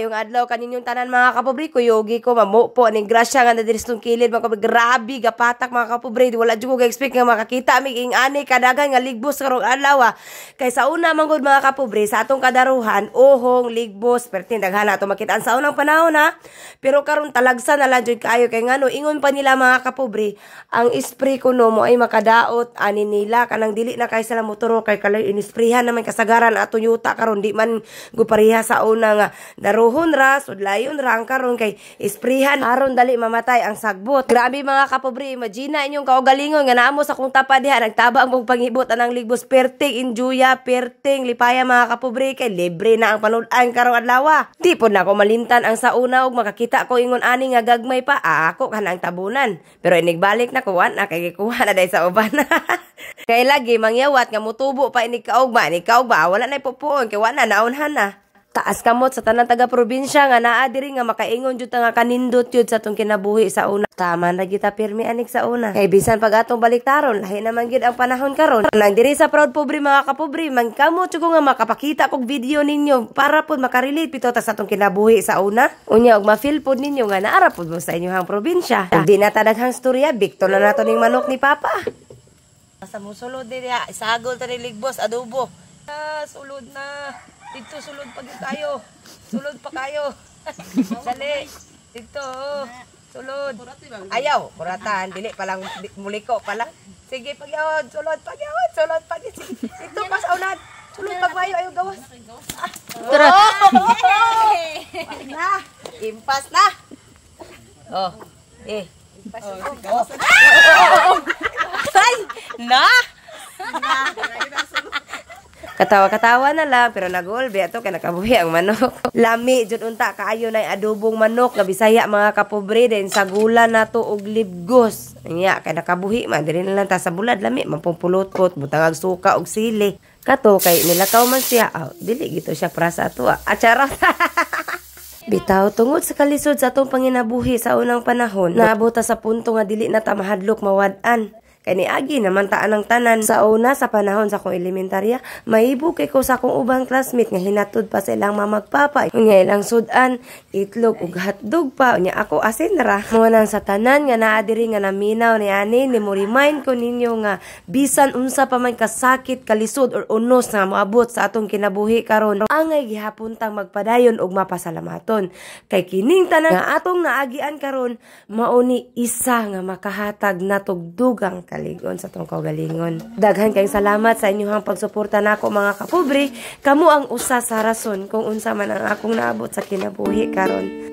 Yung adlaw kaninyong tanan mga kapobre, kuyogi ko mamupo ning grasya nga nadiris tong kilid mga kapobre, grabe gapatak mga kapobre, wala jud ko ga-expect nga makakita mig ing ani kadagan nga ligbos karong adlaw. Kay sa una man gud mga kapobre sa atong kadaruhan, ohong ligbos pertin daghan ato makitaan sa unang panahon ha. Pero karon talagsa na lang jud kaayo kay ngano ingon pa nila mga kapobre, ang spray kuno mo ay makadaot ani nila kanang dili na kay sila motoro kay kalay inisprehan naman kasagaran ato yuta karon di man gupariha sa una nga daruhon ra sudlayon ra ang karon kay isprehan aron dali mamatay ang sagbot. Grabe mga kapobre, imagine inyong kaugalingon nga naamo sa kung tapa diha nagtaba ang mong pangibot anang ligbos perting enjoya perting lipaya mga kapobre kay libre na ang panud-an karong adlaw. Di pod na ko malintan ang sa una og makakita ko ingon ani nga gagmay pa ako kanang tabunan. Pero inigbalik na ko na kay gikuha na dai sa uban. Kay lagi mangyawat nga mutubo pa ini kaugma wala na ipupuon kay wala naunhan na. Taas kamot sa tanang taga-probinsya nga naa diri nga makaingon jud nga kanindot jud sa tong kinabuhi sa una. Tama na kita pirmi anik sa una. Kay bisan pag atong baliktaron, lahi naman gid ang panahon karon. Nang diri sa Proud Pobre mga kapobre, mangkamot jud ko nga makapakita kog video ninyo para pod makarelate pito ta sa atong kinabuhi sa una. Unya og ma-feel pod ninyo nga naara pod mo sa inyong probinsya. Di na tadaghang storya, bikto na nato ning manok ni Papa. Sa musulod diri isagol ta ni ligbos adobo. Sulod na. Dito sulod pa kayo. Sulod pa kayo. Dali. Dito. Sulod. Ayaw. Kuratan. Dili pa lang. Muliko pa lang. Sige, pagyawad. Sulod, pagyawad. Sulod, pagyawad. Sige. Dito pa sa unad. Sulod, pagmayo. Ayaw gawas. Tara. Na. Impas na. Oh. Impas na. Ay! Na! Katawa-katawa na lang pero nagolbe ato kay nakabuhi ang manok. Lami jud unta kaayo na adobong manok nga Bisaya mga kapobre din sa gula nato og libgos. Nya kay nakabuhi man diri na lang ta sa bulad lami mampupulot-pot butang suka og sili. Kato kay nilakaw man siya. Dili gito siya para sa ato. Charot. Bitaw tungod sa kalisod sa atong panginabuhi sa unang panahon, naabot sa punto nga dili na ta mahadlok mawad-an. Kay niagi naman taan ang tanan. Sa una sa panahon sa akong elementarya, mahibog kay ko sa akong ubang classmate nga hinatod pa sa ilang mamagpapa. Nga ilang sudan, itlog ug hotdog pa. Nya ako asin ra. Mo nang sa tanan nga naa diri nga naminaw ni ani ni mo remind ko ninyo nga bisan unsa pa man kasakit, kalisod or unos nga moabot sa atong kinabuhi karon, angay gihapon tang magpadayon og mapasalamaton. Kay kining tanan nga atong naagian karon, mauni isa nga makahatag natog dugang kaligon sa tong kaugalingon. Daghan kayong salamat sa inyong pagsuporta nako mga kapobre. Kamo ang usa sa rason kung unsa man ang akong naabot sa kinabuhi karon.